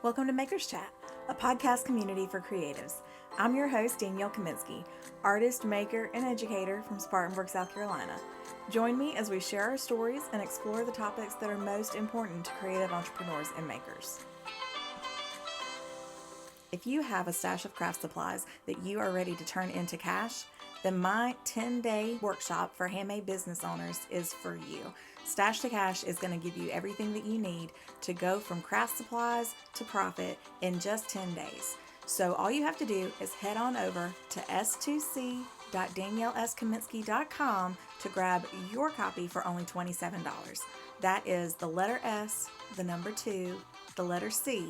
Welcome to Makers Chat, a podcast community for creatives. I'm your host, Danielle Kaminsky, artist, maker, and educator from Spartanburg, South Carolina. Join me as we share our stories and explore the topics that are most important to creative entrepreneurs and makers. If you have a stash of craft supplies that you are ready to turn into cash, then my 10-day workshop for handmade business owners is for you. Stash to Cash is going to give you everything that you need to go from craft supplies to profit in just 10 days. So all you have to do is head on over to s2c.danielleskaminsky.com to grab your copy for only $27. That is the letter S, the number 2, the letter C,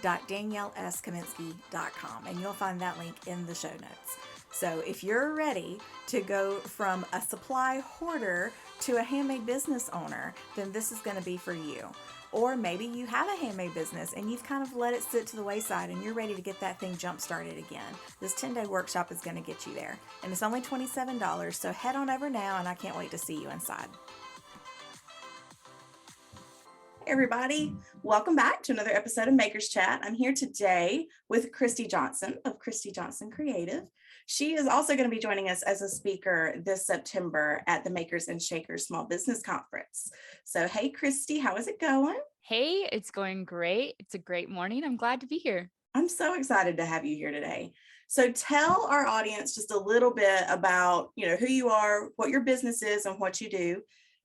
.danielleskaminsky.com, and you'll find that link in the show notes. So if you're ready to go from a supply hoarder to a handmade business owner, then this is going to be for you. Or maybe you have a handmade business and you've kind of let it sit to the wayside and you're ready to get that thing jump started again. This 10-day workshop is going to get you there. And it's only $27, so head on over now and I can't wait to see you inside. Hey everybody, welcome back to another episode of Makers Chat. I'm here today with Christi Johnson of Christi Johnson Creative. She is also going to be joining us as a speaker this September at the Makers and Shakers Small Business Conference. So, hey, Christi, how is it going? Hey, it's going great. It's a great morning. I'm glad to be here. I'm so excited to have you here today. So tell our audience just a little bit about, who you are, what your business is and what you do,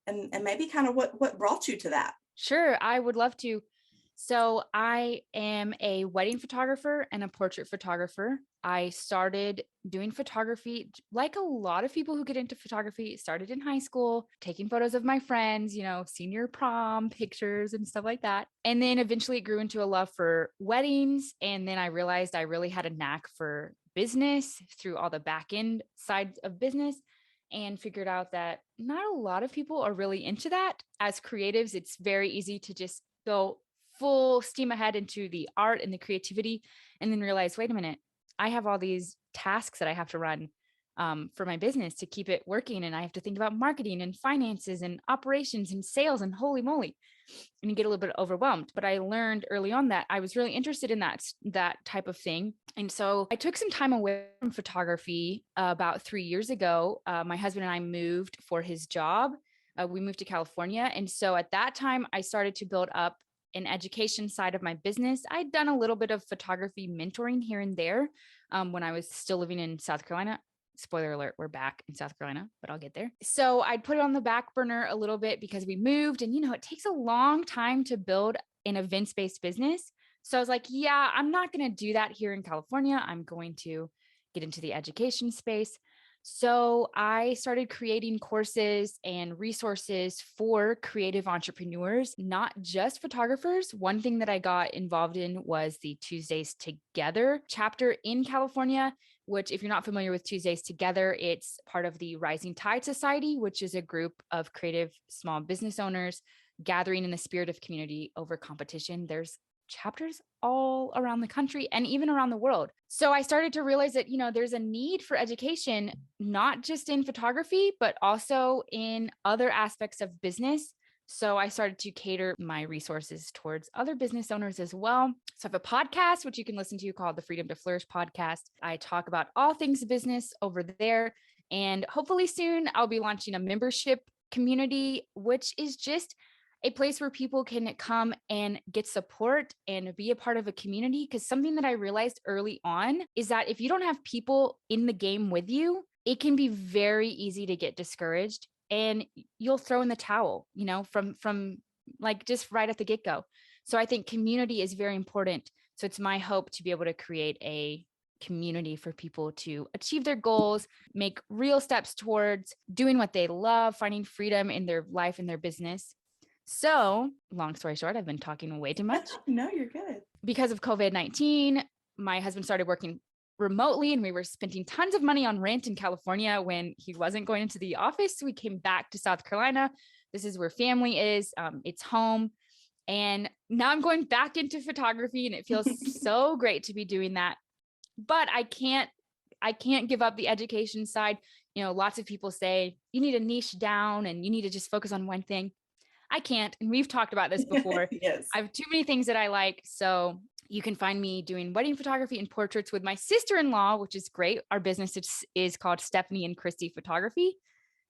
and maybe kind of what brought you to that. Sure, I would love to. So I am a wedding photographer and a portrait photographer. I started doing photography like a lot of people who get into photography, started in high school, taking photos of my friends, senior prom pictures and stuff like that. And then eventually it grew into a love for weddings. And then I realized I really had a knack for business through all the back end sides of business, and figured out that not a lot of people are really into that. As creatives, it's very easy to just go full steam ahead into the art and the creativity, and then realize, wait a minute, I have all these tasks that I have to run for my business to keep it working. And I have to think about marketing and finances and operations and sales and holy moly, and you get a little bit overwhelmed. But I learned early on that I was really interested in that type of thing. And so I took some time away from photography about 3 years ago. My husband and I moved for his job. We moved to California. And so at that time, I started to build up an education side of my business. I'd done a little bit of photography mentoring here and there when I was still living in South Carolina. Spoiler alert, we're back in South Carolina, but I'll get there. So I'd put it on the back burner a little bit because we moved, and it takes a long time to build an events-based business. So I was like, yeah, I'm not going to do that here in California. I'm going to get into the education space. So I started creating courses and resources for creative entrepreneurs, not just photographers. One thing that I got involved in was the Tuesdays Together chapter in California, which, if you're not familiar with Tuesdays Together, it's part of the Rising Tide Society, which is a group of creative small business owners gathering in the spirit of community over competition. There's chapters all around the country and even around the world. So I started to realize that, there's a need for education, not just in photography, but also in other aspects of business. So I started to cater my resources towards other business owners as well. So I have a podcast, which you can listen to, called the Freedom to Flourish podcast. I talk about all things business over there. And hopefully soon I'll be launching a membership community, which is just a place where people can come and get support and be a part of a community. Because something that I realized early on is that if you don't have people in the game with you, it can be very easy to get discouraged and you'll throw in the towel, from like just right at the get-go. So I think community is very important. So it's my hope to be able to create a community for people to achieve their goals, make real steps towards doing what they love, finding freedom in their life and their business. So long story short, I've been talking way too much. No, you're good. Because of COVID-19, my husband started working remotely and we were spending tons of money on rent in California when he wasn't going into the office. So we came back to South Carolina. This is where family is. It's home. And now I'm going back into photography and it feels so great to be doing that. But I can't give up the education side. Lots of people say you need to niche down and you need to just focus on one thing. I can't. And we've talked about this before. Yes. I have too many things that I like. So You can find me doing wedding photography and portraits with my sister-in-law, which is great. Our business is called Stephanie and Christi Photography.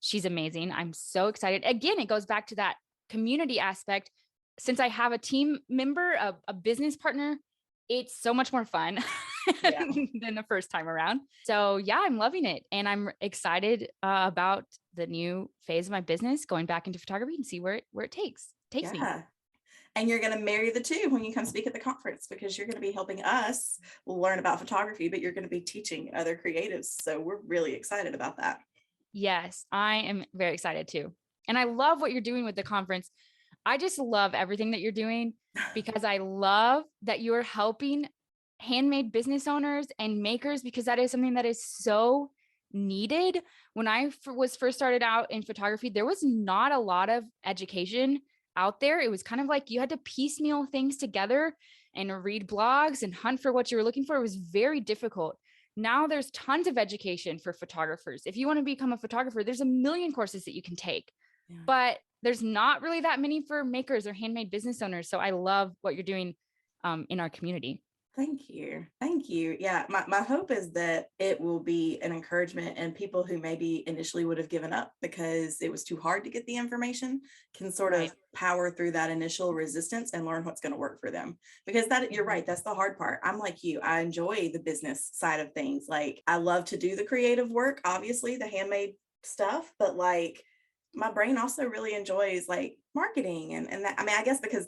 She's amazing. I'm so excited. Again, it goes back to that community aspect. Since I have a team member, a business partner, it's so much more fun Yeah. than the first time around. So yeah, I'm loving it. And I'm excited about the new phase of my business, going back into photography and see where it takes me. Yeah. And you're going to marry the two when you come speak at the conference, because you're going to be helping us learn about photography, but you're going to be teaching other creatives. So we're really excited about that. Yes, I am very excited too. And I love what you're doing with the conference. I just love everything that you're doing, because I love that you're helping handmade business owners and makers, because that is something that is so needed. When I was first started out in photography, there was not a lot of education out there. It was kind of like you had to piecemeal things together and read blogs and hunt for what you were looking for. It was very difficult. Now there's tons of education for photographers. If you want to become a photographer, there's a million courses that you can take, but there's not really that many for makers or handmade business owners. So I love what you're doing in our community. Thank you. Thank you. Yeah, my hope is that it will be an encouragement, and people who maybe initially would have given up because it was too hard to get the information can sort of power through that initial resistance and learn what's going to work for them. Because that, you're right, that's the hard part. I'm like you. I enjoy the business side of things. Like, I love to do the creative work, obviously the handmade stuff, but like my brain also really enjoys like marketing and that. I mean, I guess because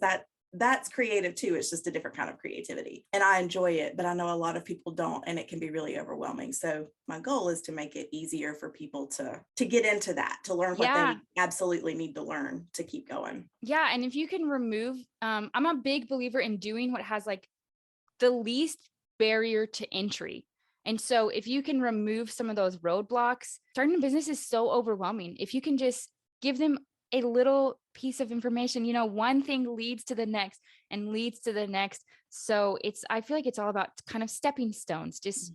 that's creative too. It's just a different kind of creativity, and I enjoy it, but I know a lot of people don't, and it can be really overwhelming. So my goal is to make it easier for people to get into that, to learn what they absolutely need to learn to keep going. Yeah. And if you can remove, I'm a big believer in doing what has like the least barrier to entry. And so if you can remove some of those roadblocks, starting a business is so overwhelming. If you can just give them a little piece of information, one thing leads to the next and leads to the next. So I feel like it's all about kind of stepping stones, just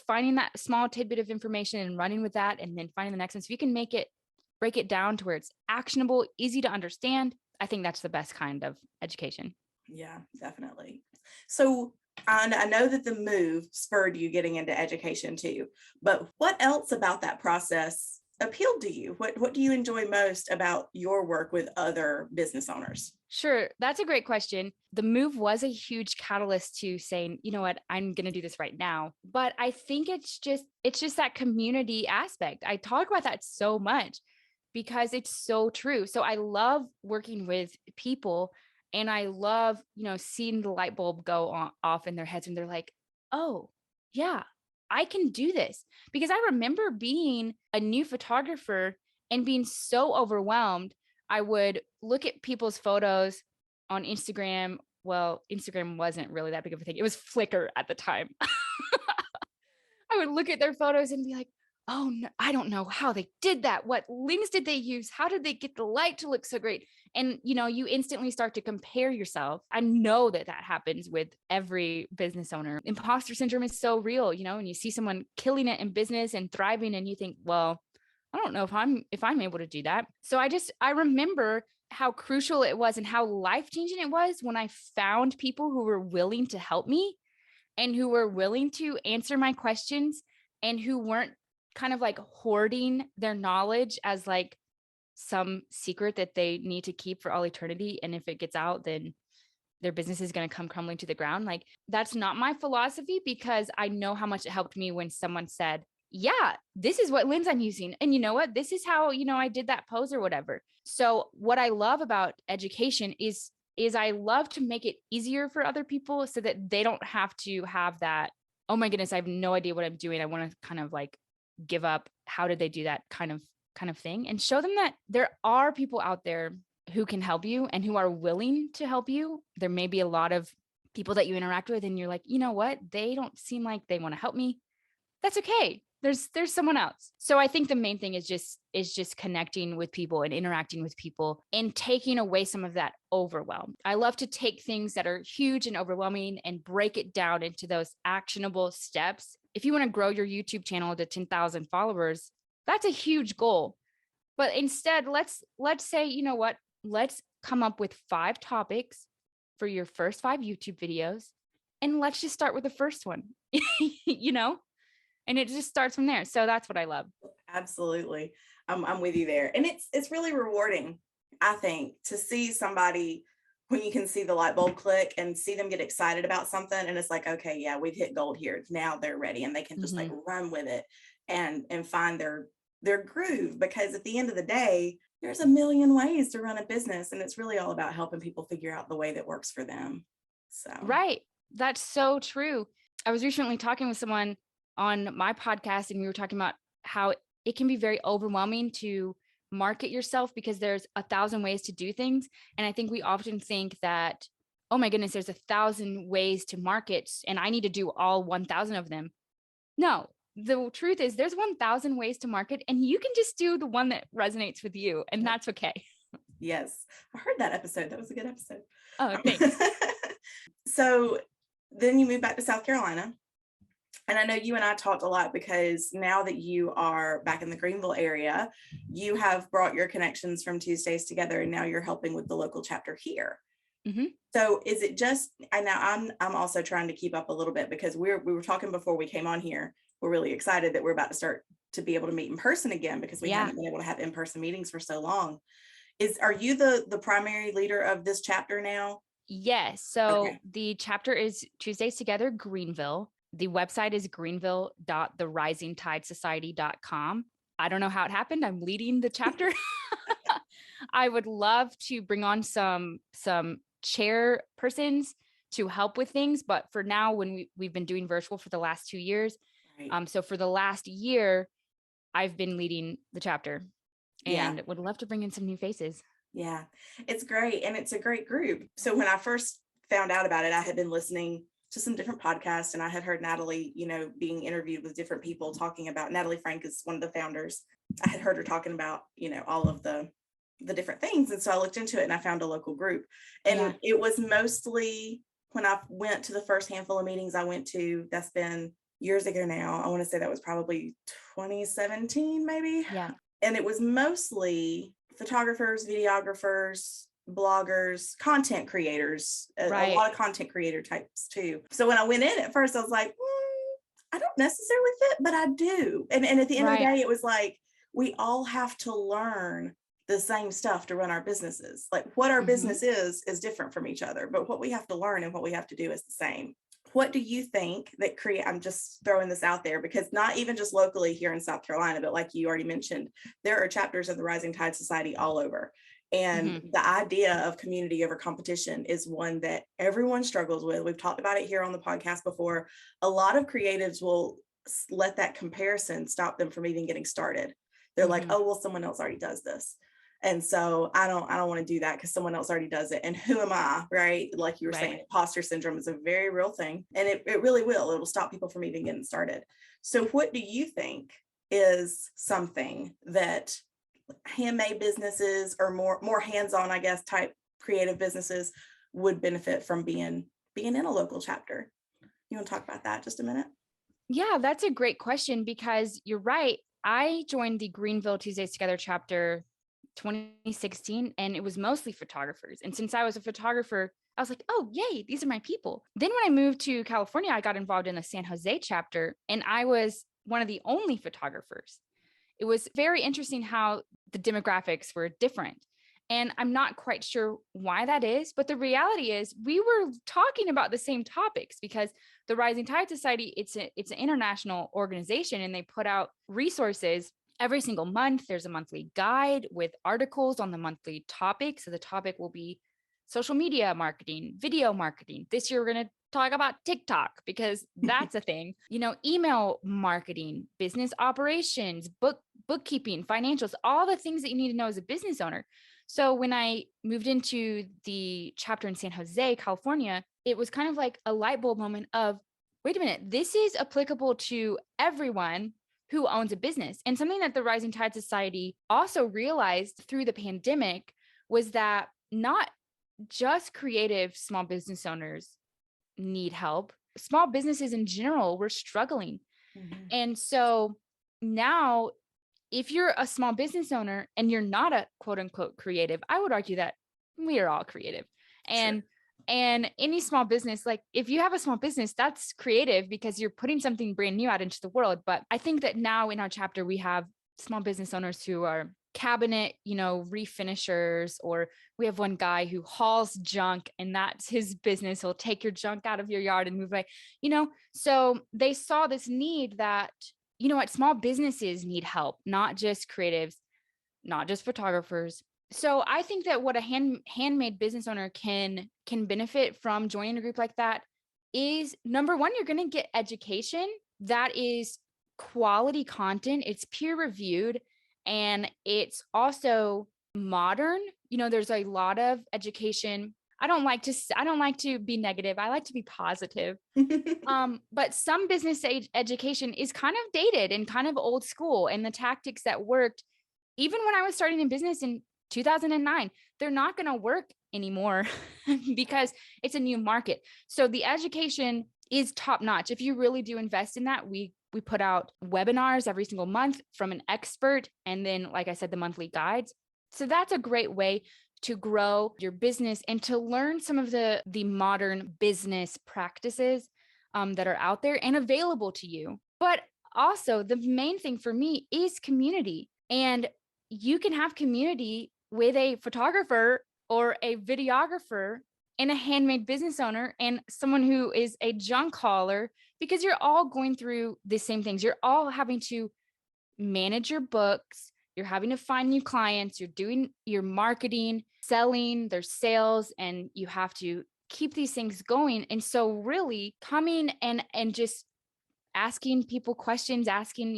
finding that small tidbit of information and running with that, and then finding the next one. So if you can break it down to where it's actionable, easy to understand, I think that's the best kind of education. Yeah, definitely. So I know that the move spurred you getting into education too, but what else about that process appealed to you? What do you enjoy most about your work with other business owners? Sure. That's a great question. The move was a huge catalyst to saying, you know what, I'm going to do this right now. But I think it's just that community aspect. I talk about that so much because it's so true. So I love working with people, and I love, seeing the light bulb go off in their heads, and they're like, oh yeah, I can do this. Because I remember being a new photographer and being so overwhelmed. I would look at people's photos on Instagram. Well, Instagram wasn't really that big of a thing. It was Flickr at the time. I would look at their photos and be like, oh, no, I don't know how they did that. What links did they use? How did they get the light to look so great? And, you instantly start to compare yourself. I know that happens with every business owner. Imposter syndrome is so real, and you see someone killing it in business and thriving, and you think, well, I don't know if I'm able to do that. So I remember how crucial it was and how life-changing it was when I found people who were willing to help me and who were willing to answer my questions, and who weren't kind of like hoarding their knowledge as like some secret that they need to keep for all eternity. And if it gets out, then their business is going to come crumbling to the ground. Like, that's not my philosophy, because I know how much it helped me when someone said, yeah, this is what lens I'm using. And you know what? This is how, I did that pose or whatever. So what I love about education is I love to make it easier for other people so that they don't have to have that, oh my goodness, I have no idea what I'm doing, I want to kind of like give up. How did they do that kind of thing? And show them that there are people out there who can help you and who are willing to help you. There may be a lot of people that you interact with and you're like, you know what? They don't seem like they want to help me. That's okay. There's someone else. So I think the main thing is just connecting with people and interacting with people and taking away some of that overwhelm. I love to take things that are huge and overwhelming and break it down into those actionable steps. If you want to grow your YouTube channel to 10,000 followers, that's a huge goal. But instead, let's say, you know what? Let's come up with 5 topics for your first 5 YouTube videos. and let's just start with the first one, and it just starts from there. So that's what I love. Absolutely. I'm with you there. And it's really rewarding, I think, to see somebody when you can see the light bulb click and see them get excited about something. And it's like, okay, yeah, we've hit gold here. Now they're ready and they can just like run with it and find their groove. Because at the end of the day, there's a million ways to run a business. And it's really all about helping people figure out the way that works for them. So, right. That's so true. I was recently talking with someone on my podcast, and we were talking about how it can be very overwhelming to market yourself because there's 1,000 ways to do things. And I think we often think that, oh my goodness, there's 1,000 ways to market and I need to do all 1,000 of them. No, the truth is there's 1,000 ways to market and you can just do the one that resonates with you. And that's okay. Yes. I heard that episode. That was a good episode. Oh, thanks. So then you moved back to South Carolina. And I know you and I talked a lot because now that you are back in the Greenville area, you have brought your connections from Tuesdays Together, and now you're helping with the local chapter here. Mm-hmm. So is it just, and now I'm also trying to keep up a little bit because we were talking before we came on here. We're really excited that we're about to start to be able to meet in person again because we haven't been able to have in-person meetings for so long. Are you the primary leader of this chapter now? Yes. So the chapter is Tuesdays Together Greenville. The website is greenville.therisingtidesociety.com. I don't know how it happened. I'm leading the chapter. I would love to bring on some chairpersons to help with things. But for now, when we've been doing virtual for the last 2 years. Right. So for the last year, I've been leading the chapter and would love to bring in some new faces. Yeah, it's great. And it's a great group. So when I first found out about it, I had been listening to some different podcasts and I had heard Natalie, being interviewed with different people talking about, Natalie Frank is one of the founders. I had heard her talking about, all of the different things. And so I looked into it and I found a local group. And it was mostly when I went to the first handful of meetings I went to, that's been years ago now. I want to say that was probably 2017, maybe. Yeah. And it was mostly photographers, videographers, bloggers, content creators, a lot of content creator types too. So when I went in at first, I was like, I don't necessarily fit, but I do. And at the end of the day, it was like, we all have to learn the same stuff to run our businesses. Like what our business is different from each other, but what we have to learn and what we have to do is the same. What do you think that I'm just throwing this out there because not even just locally here in South Carolina, but like you already mentioned, there are chapters of the Rising Tide Society all over. And the idea of community over competition is one that everyone struggles with. We've talked about it here on the podcast before. A lot of creatives will let that comparison stop them from even getting started. They're like, oh, well, someone else already does this. And so I don't want to do that because someone else already does it. And who am I, right? Like you were saying, imposter syndrome is a very real thing. And it really will. It will stop people from even getting started. So what do you think is something that handmade businesses or more hands-on, I guess, type creative businesses would benefit from being in a local chapter? You want to talk about that just a minute? Yeah, that's a great question because you're right. I joined the Greenville Tuesdays Together chapter 2016 and it was mostly photographers. And since I was a photographer, I was like, oh, yay, these are my people. Then when I moved to California, I got involved in the San Jose chapter and I was one of the only photographers. It was very interesting how the demographics were different. And I'm not quite sure why that is, but the reality is we were talking about the same topics because the Rising Tide Society, it's an international organization and they put out resources every single month. There's a monthly guide with articles on the monthly topic. So the topic will be social media marketing, video marketing. This year, we're going to talk about TikTok because that's a thing, email marketing, business operations, bookkeeping, financials, all the things that you need to know as a business owner. So when I moved into the chapter in San Jose, California, it was kind of like a light bulb moment of, wait a minute, this is applicable to everyone who owns a business. And something that the Rising Tide Society also realized through the pandemic was that not just creative small business owners need help. Small businesses in general were struggling. And so now, if you're a small business owner and you're not a quote unquote creative, I would argue that we are all creative. And And any small business, like if you have a small business, that's creative because you're putting something brand new out into the world. But I think that now in our chapter, we have small business owners who are cabinet, refinishers, or we have one guy who hauls junk and that's his business. He'll take your junk out of your yard and move away, so they saw this need that, small businesses need help, not just creatives, not just photographers. So I think that what a handmade business owner can benefit from joining a group like that is, number one, you're going to get education that is quality content. It's peer reviewed and it's also modern. There's a lot of education. I don't like to be negative. I like to be positive. But some business education is kind of dated and kind of old school, and the tactics that worked even when I was starting in business in 2009, they're not going to work anymore because it's a new market. So the education is top notch. If you really do invest in that, we put out webinars every single month from an expert. And then, like I said, the monthly guides. So that's a great way to grow your business and to learn some of the modern business practices that are out there and available to you. But also the main thing for me is community. And you can have community with a photographer or a videographer and a handmade business owner and someone who is a junk hauler, because you're all going through the same things. You're all having to manage your books. You're having to find new clients. You're doing your marketing, selling, there's sales, and you have to keep these things going. And so really coming and just asking people questions, asking,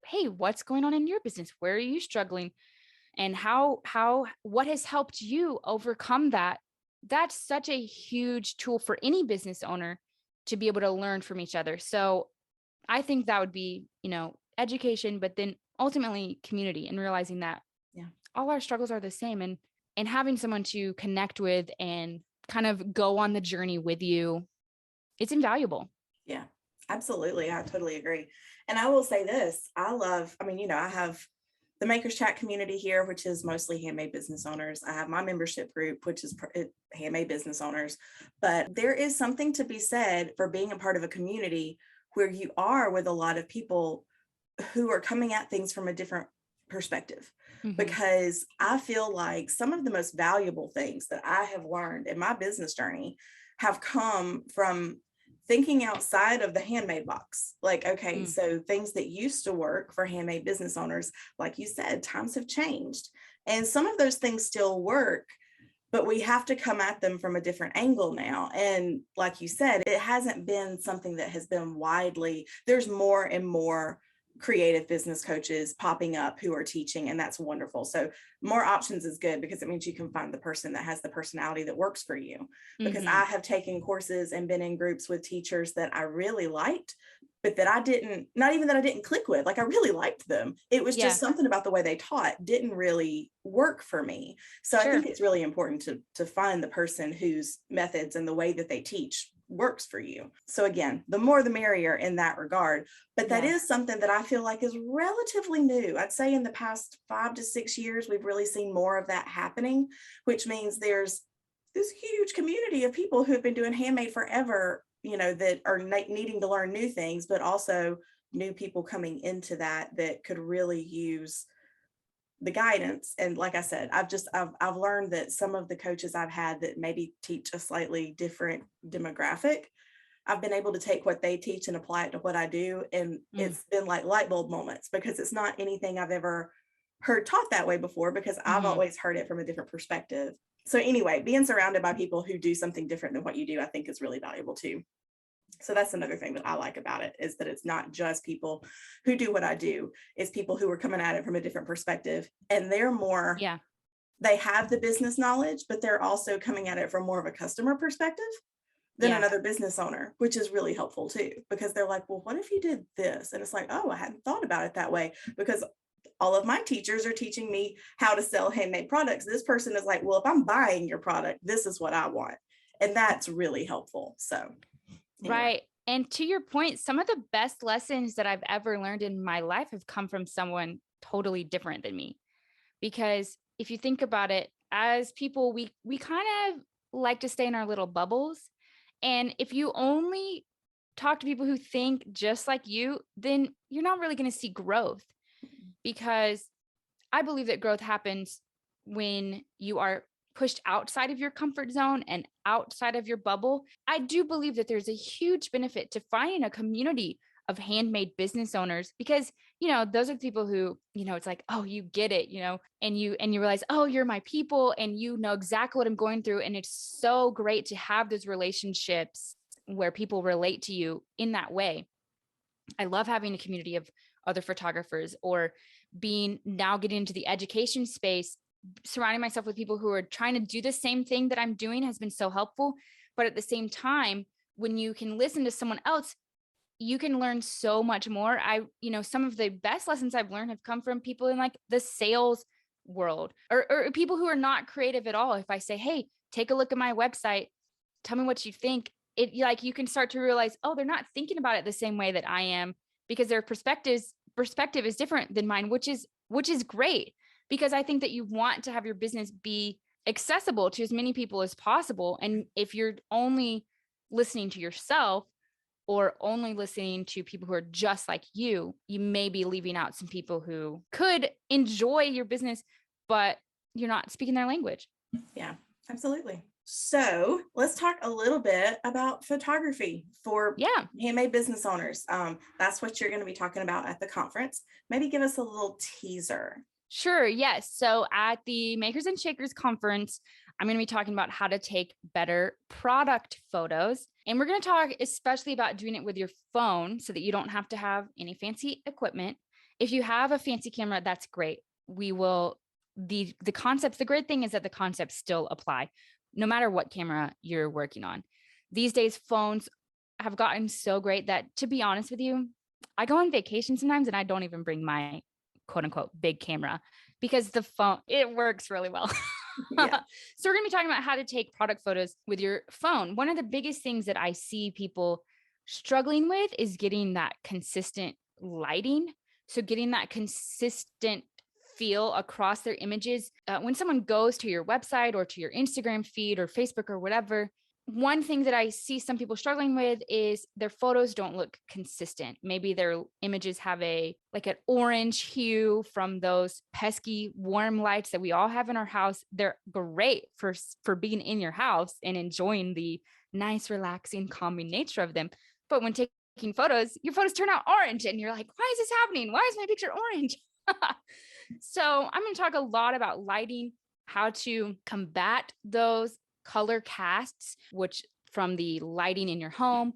hey, what's going on in your business? Where are you struggling? And what has helped you overcome that? That's such a huge tool for any business owner to be able to learn from each other. So I think that would be, education, but then ultimately community, and realizing that all our struggles are the same, and having someone to connect with and kind of go on the journey with you, it's invaluable. Yeah, absolutely. I totally agree. And I will say this, I have the Makers Chat community here, which is mostly handmade business owners. I have my membership group, which is handmade business owners. But there is something to be said for being a part of a community where you are with a lot of people who are coming at things from a different perspective. Mm-hmm. Because I feel like some of the most valuable things that I have learned in my business journey have come from thinking outside of the handmade box. Like, okay, so things that used to work for handmade business owners, like you said, times have changed. And some of those things still work, but we have to come at them from a different angle now. And like you said, it hasn't been something that has been there's more and more creative business coaches popping up who are teaching, and that's wonderful. So more options is good, because it means you can find the person that has the personality that works for you. Because I have taken courses and been in groups with teachers that I really liked, but that I didn't click with. Like, I really liked them. It was just something about the way they taught didn't really work for me. So I think it's really important to find the person whose methods and the way that they teach works for you. So again, the more the merrier in that regard. But that is something that I feel like is relatively new. I'd say in the past 5 to 6 years, we've really seen more of that happening, which means there's this huge community of people who have been doing handmade forever, that are needing to learn new things, but also new people coming into that could really use the guidance. And like I said, I've learned that some of the coaches I've had that maybe teach a slightly different demographic, I've been able to take what they teach and apply it to what I do. And it's been like light bulb moments, because it's not anything I've ever heard taught that way before, because I've always heard it from a different perspective. So anyway, being surrounded by people who do something different than what you do, I think is really valuable too. So that's another thing that I like about it, is that it's not just people who do what I do. It's people who are coming at it from a different perspective, and they're more, they have the business knowledge, but they're also coming at it from more of a customer perspective than another business owner, which is really helpful too, because they're like, well, what if you did this? And it's like, oh, I hadn't thought about it that way, because all of my teachers are teaching me how to sell handmade products. This person is like, well, if I'm buying your product, this is what I want. And that's really helpful. So anyway. Right. And to your point, some of the best lessons that I've ever learned in my life have come from someone totally different than me. Because if you think about it, as people, we kind of like to stay in our little bubbles. And if you only talk to people who think just like you, then you're not really going to see growth, because I believe that growth happens when you are pushed outside of your comfort zone and outside of your bubble. I do believe that there's a huge benefit to finding a community of handmade business owners, because, those are the people who, it's like, oh, you get it, and you realize, oh, you're my people and you know exactly what I'm going through. And it's so great to have those relationships where people relate to you in that way. I love having a community of other photographers, or getting into the education space, surrounding myself with people who are trying to do the same thing that I'm doing has been so helpful. But at the same time, when you can listen to someone else, you can learn so much more. Some of the best lessons I've learned have come from people in like the sales world, or people who are not creative at all. If I say, hey, take a look at my website, tell me what you think, you can start to realize, oh, they're not thinking about it the same way that I am, because their perspective is different than mine, which is great, because I think that you want to have your business be accessible to as many people as possible. And if you're only listening to yourself, or only listening to people who are just like you may be leaving out some people who could enjoy your business, but you're not speaking their language. Yeah, absolutely. So let's talk a little bit about photography for handmade business owners. That's what you're going to be talking about at the conference. Maybe give us a little teaser. Sure. Yes. So at the Makers and Shakers conference, I'm going to be talking about how to take better product photos. And we're going to talk especially about doing it with your phone so that you don't have to have any fancy equipment. If you have a fancy camera, that's great. The concepts, the great thing is that the concepts still apply no matter what camera you're working on. These days, phones have gotten so great that, to be honest with you, I go on vacation sometimes and I don't even bring my quote unquote big camera, because the phone, it works really well. Yeah. So we're going to be talking about how to take product photos with your phone. One of the biggest things that I see people struggling with is getting that consistent lighting. So getting that consistent feel across their images. When someone goes to your website or to your Instagram feed or Facebook or whatever, one thing that I see some people struggling with is their photos don't look consistent. Maybe their images have an orange hue from those pesky warm lights that we all have in our house. They're great for being in your house and enjoying the nice, relaxing, calming nature of them. But when taking photos, your photos turn out orange and you're like, why is this happening? Why is my picture orange? So I'm going to talk a lot about lighting, how to combat those color casts, which from the lighting in your home,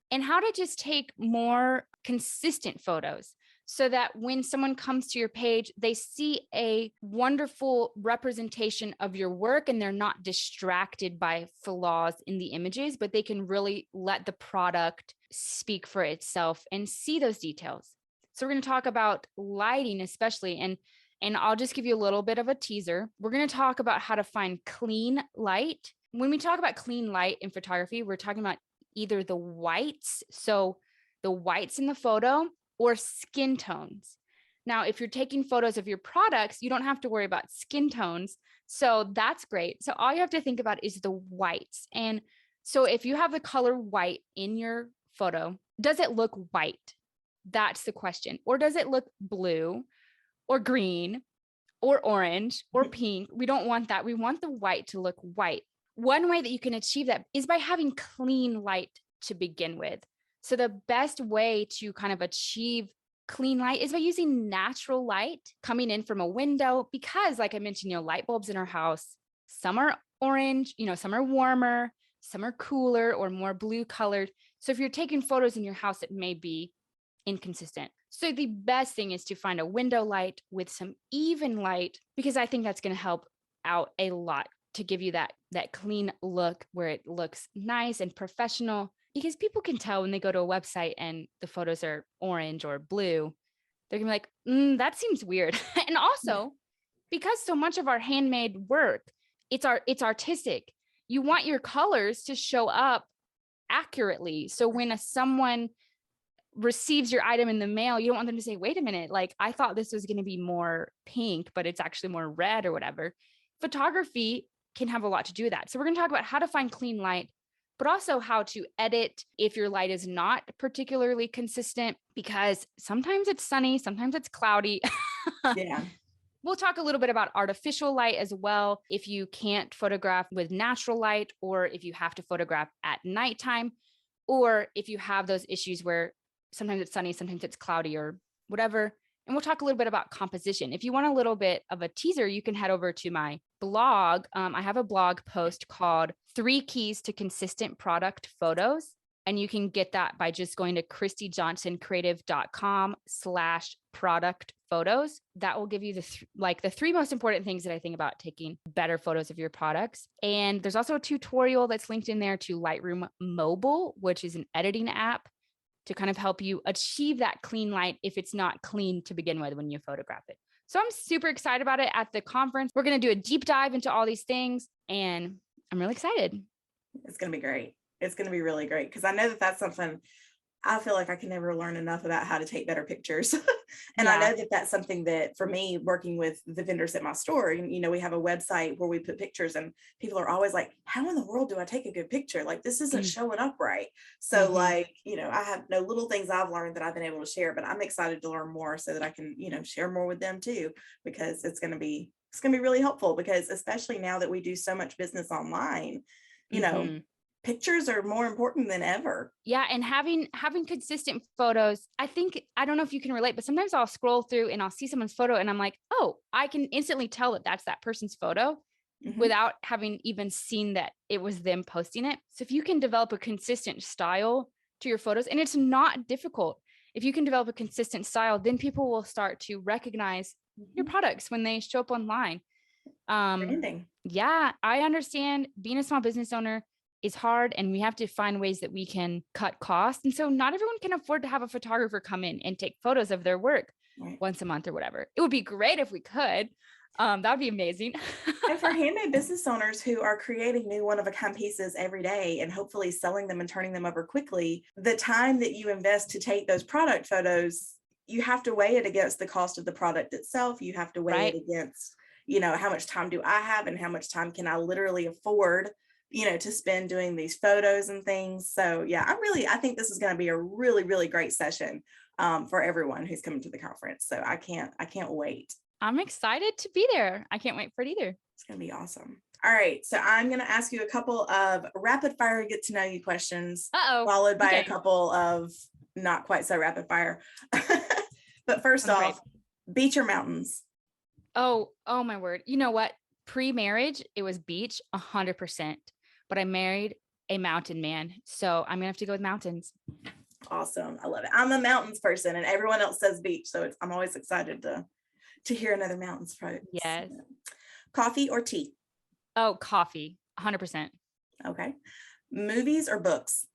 and how to just take more consistent photos so that when someone comes to your page, they see a wonderful representation of your work and they're not distracted by flaws in the images, but they can really let the product speak for itself and see those details. So we're going to talk about lighting especially, and I'll just give you a little bit of a teaser. We're going to talk about how to find clean light. When we talk about clean light in photography, we're talking about either the whites, so the whites in the photo, or skin tones. Now, if you're taking photos of your products, you don't have to worry about skin tones. So that's great. So all you have to think about is the whites. And so if you have the color white in your photo, does it look white? That's the question. Or does it look blue or green or orange or pink? We don't want that. We want the white to look white. One way that you can achieve that is by having clean light to begin with. So the best way to kind of achieve clean light is by using natural light coming in from a window, because like I mentioned, light bulbs in our house, some are orange, some are warmer, some are cooler or more blue colored. So if you're taking photos in your house, it may be inconsistent. So the best thing is to find a window light with some even light, because I think that's going to help out a lot to give you that clean look where it looks nice and professional, because people can tell when they go to a website and the photos are orange or blue, they're gonna be like, that seems weird. And also because so much of our handmade work, it's artistic. You want your colors to show up accurately. So when someone receives your item in the mail, you don't want them to say, wait a minute, like I thought this was going to be more pink, but it's actually more red or whatever. Photography can have a lot to do with that. So we're going to talk about how to find clean light, but also how to edit if your light is not particularly consistent, because sometimes it's sunny, sometimes it's cloudy. Yeah. We'll talk a little bit about artificial light as well. If you can't photograph with natural light, or if you have to photograph at nighttime, or if you have those issues where sometimes it's sunny, sometimes it's cloudy or whatever. And we'll talk a little bit about composition. If you want a little bit of a teaser, you can head over to my blog. I have a blog post called 3 Keys to Consistent Product Photos. And you can get that by just going to christyjohnsoncreative.com/product photos. That will give you the 3 most important things that I think about taking better photos of your products. And there's also a tutorial that's linked in there to Lightroom Mobile, which is an editing app to kind of help you achieve that clean light if it's not clean to begin with when you photograph it. So I'm super excited about it. At the conference, we're going to do a deep dive into all these things, and I'm really excited. It's going to be great. It's going to be really great, because I know that that's something I feel like I can never learn enough about, how to take better pictures. And I know that that's something that, for me, working with the vendors at my store, you know, we have a website where we put pictures, and people are always like, how in the world do I take a good picture? Like, this isn't showing up right. So like, you know, I have no little things I've learned that I've been able to share, but I'm excited to learn more so that I can, you know, share more with them too, because it's going to be really helpful, because especially now that we do so much business online, you know, pictures are more important than ever. Yeah. And having consistent photos, I don't know if you can relate, but sometimes I'll scroll through and I'll see someone's photo and I'm like, oh, I can instantly tell that that's that person's photo without having even seen that it was them posting it. So if you can develop a consistent style to your photos, and it's not difficult, if you can develop a consistent style, then people will start to recognize your products when they show up online. Yeah, I understand being a small business owner is hard, and we have to find ways that we can cut costs. And so not everyone can afford to have a photographer come in and take photos of their work once a month or whatever. It would be great if we could. That would be amazing. And for handmade business owners who are creating new one-of-a-kind pieces every day and hopefully selling them and turning them over quickly, the time that you invest to take those product photos, you have to weigh it against the cost of the product itself. You have to weigh it against, you know, how much time do I have and how much time can I literally afford, you know, to spend doing these photos and things. So yeah, I think this is going to be a really, really great session for everyone who's coming to the conference. So I can't wait. I'm excited to be there. I can't wait for it either. It's going to be awesome. All right. So I'm going to ask you a couple of rapid fire get to know you questions, followed by a couple of not quite so rapid fire. But first off, beach or mountains? Oh my word. You know what? Pre-marriage, it was beach 100%, but I married a mountain man. So I'm gonna have to go with mountains. Awesome. I love it. I'm a mountains person, and everyone else says beach. So I'm always excited to hear another mountains folks. Yes. Coffee or tea? Oh, coffee, 100%. Okay. Movies or books?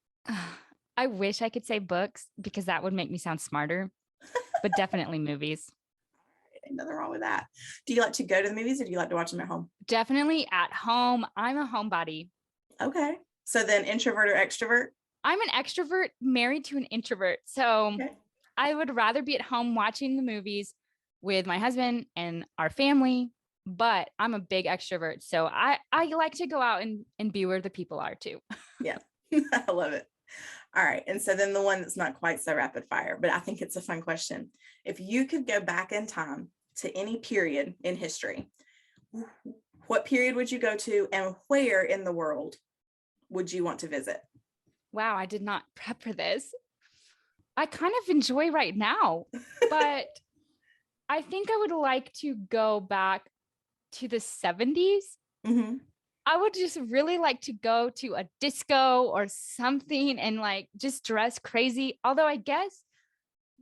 I wish I could say books, because that would make me sound smarter, but definitely movies. Ain't nothing wrong with that. Do you like to go to the movies, or do you like to watch them at home? Definitely at home. I'm a homebody. Okay. So then introvert or extrovert? I'm an extrovert married to an introvert. So I would rather be at home watching the movies with my husband and our family, but I'm a big extrovert. So I like to go out and be where the people are too. Yeah, I love it. All right. And so then the one that's not quite so rapid fire, but I think it's a fun question. If you could go back in time to any period in history, what period would you go to, and where in the world would you want to visit? Wow, I did not prep for this. I kind of enjoy right now, but I think I would like to go back to the 70s. I would just really like to go to a disco or something and like just dress crazy. Although I guess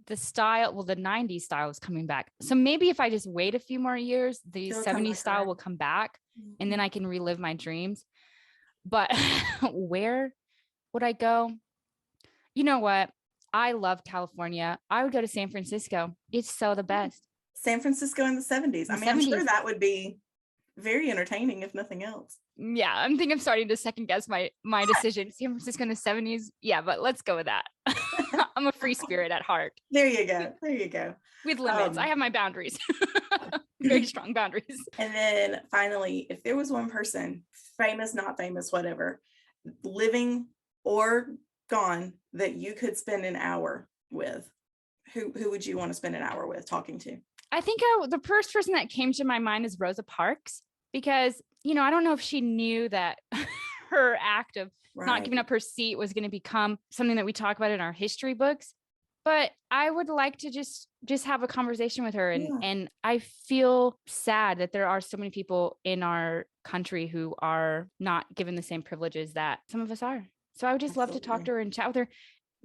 the 90s style is coming back. So maybe if I just wait a few more years, the 70s style will come back, and then I can relive my dreams. But where would I go? You know what? I love California. I would go to San Francisco. It's so the best. San Francisco in the 70s. I mean, 70s. I'm sure that would be very entertaining, if nothing else. Yeah, I think I'm starting to second guess my decision. San Francisco in the 70s. Yeah, but let's go with that. I'm a free spirit at heart. There you go. There you go. With limits. I have my boundaries. Very strong boundaries. And then finally, if there was one person, famous, not famous, whatever, living or gone, that you could spend an hour with, who would you want to spend an hour with talking to? I think the first person that came to my mind is Rosa Parks, because, I don't know if she knew that her act of not giving up her seat was going to become something that we talk about in our history books. But I would like to just have a conversation with her. And I feel sad that there are so many people in our country who are not given the same privileges that some of us are. So I would just love to talk to her and chat with her,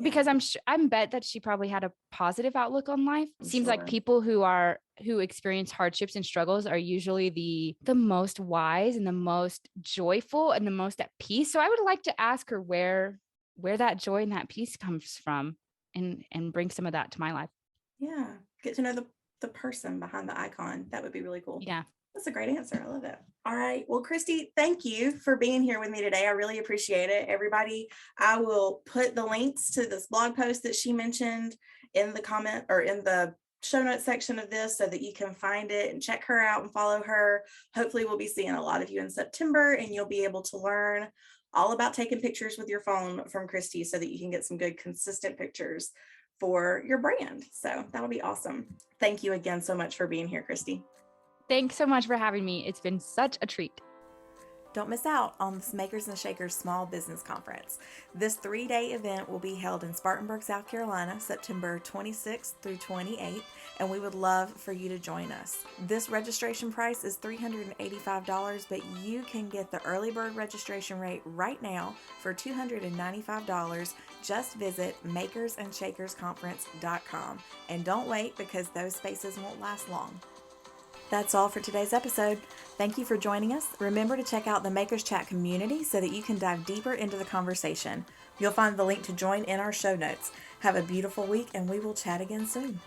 because I'm bet that she probably had a positive outlook on life. Seems like people who experience hardships and struggles are usually the most wise and the most joyful and the most at peace. So I would like to ask her where that joy and that peace comes from, and bring some of that to my life. Yeah. Get to know the person behind the icon. That would be really cool. Yeah. That's a great answer. I love it. All right. Well, Christi, thank you for being here with me today. I really appreciate it. Everybody, I will put the links to this blog post that she mentioned in the comment or in the show notes section of this, so that you can find it and check her out and follow her. Hopefully we'll be seeing a lot of you in September, and you'll be able to learn all about taking pictures with your phone from Christi, so that you can get some good, consistent pictures for your brand. So that'll be awesome. Thank you again so much for being here, Christi. Thanks so much for having me. It's been such a treat. Don't miss out on the Makers and Shakers Small Business Conference. This 3-day event will be held in Spartanburg, South Carolina, September 26th through 28th, and we would love for you to join us. This registration price is $385, but you can get the early bird registration rate right now for $295. Just visit makersandShakersconference.com. And don't wait, because those spaces won't last long. That's all for today's episode. Thank you for joining us. Remember to check out the Makers Chat community so that you can dive deeper into the conversation. You'll find the link to join in our show notes. Have a beautiful week, and we will chat again soon.